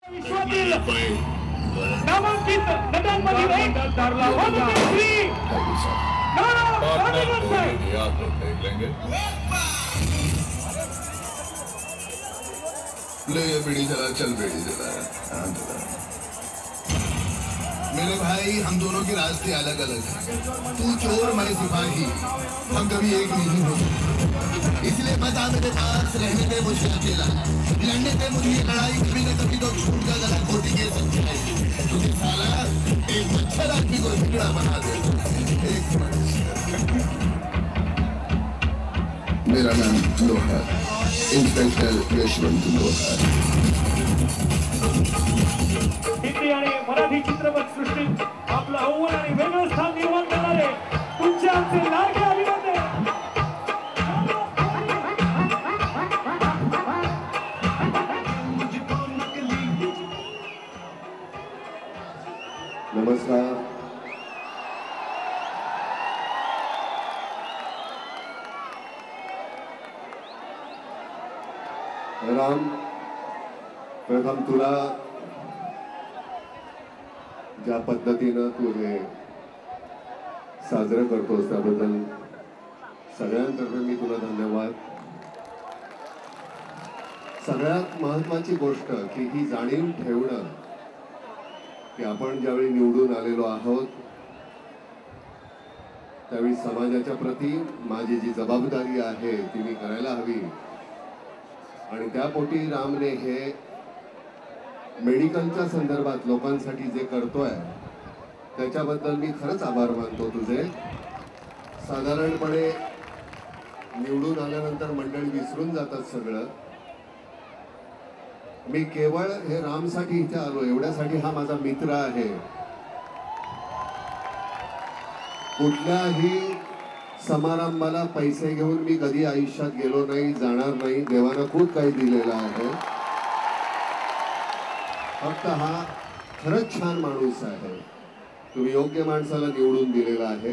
विश्वातील नामांकित नटांमधील एक श्री ले ये बीड़ी जला, चल बीड़ी जला। मेरे भाई, हम दोनों की रास्ते अलग अलग हैं। तू चोर, मैं सिपाही, हम कभी एक नहीं हो सकते। इसलिए बता मेरे पास रहने दे मुझे अकेला, लड़ने दे मुझे लड़ाई, कभी न कभी तो छूट का गला खोटी के सच्चाई। तुझे साला एक मच्छर आदमी को बिगड़ा बना दे। एक मेरा नाम लोहार, इंस्पेक्टर यशवंत लोहार। हिंदी आणि मराठी चित्रपट सृष्टीत आपलं अव्वल आणि वेगळं स्थान निर्माण करणारे तुमचे आमचे लाडके अभिनेते नमस्कार। राम, प्रथम तुला ज्या पद्धतीनं तू हे साजरं करतोस त्याबद्दल सगळ्यांतर्फे मी तुला धन्यवाद। सगळ्यात महत्त्वाची गोष्ट की ही जाणीव ठेवणं की आपण ज्यावेळी निवडून आलेलो आहोत त्यावेळी समाजाच्या प्रती माझी जी जबाबदारी आहे ती मी करायला हवी। आणि त्यापोटी रामने हे मेडिकलच्या संदर्भात लोकांसाठी जे करतोय त्याच्याबद्दल मी खरंच आभार मानतो तुझे। साधारणपणे निवडून आल्यानंतर मंडळी विसरून जातात सगळं। मी केवळ हे रामसाठी इथे आलो, एवढ्यासाठी हा माझा मित्र आहे। कुठल्याही समारंभाला पैसे घेऊन मी कधी आयुष्यात गेलो नाही, जाणार नाही। देवानं खूप काही दिलेलं आहे, फक्त हा खरंच छान माणूस आहे। तुम्ही योग्य माणसाला निवडून दिलेला आहे।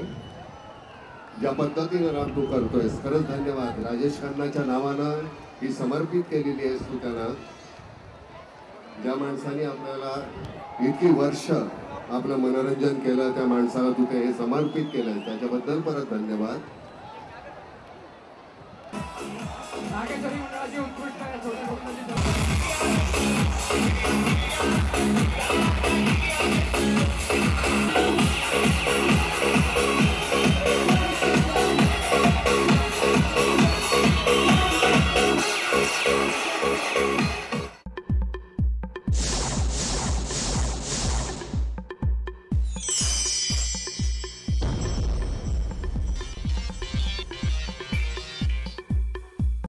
ज्या पद्धतीनं राम तू करतोयस खरंच धन्यवाद। राजेश खन्नाच्या नावानं ही समर्पित केलेली आहेस तू त्यांना। ज्या माणसाने आपल्याला इतकी वर्ष आपलं मनोरंजन केलं त्या माणसाला तू ते हे समर्पित केलं, त्याच्याबद्दल परत धन्यवाद।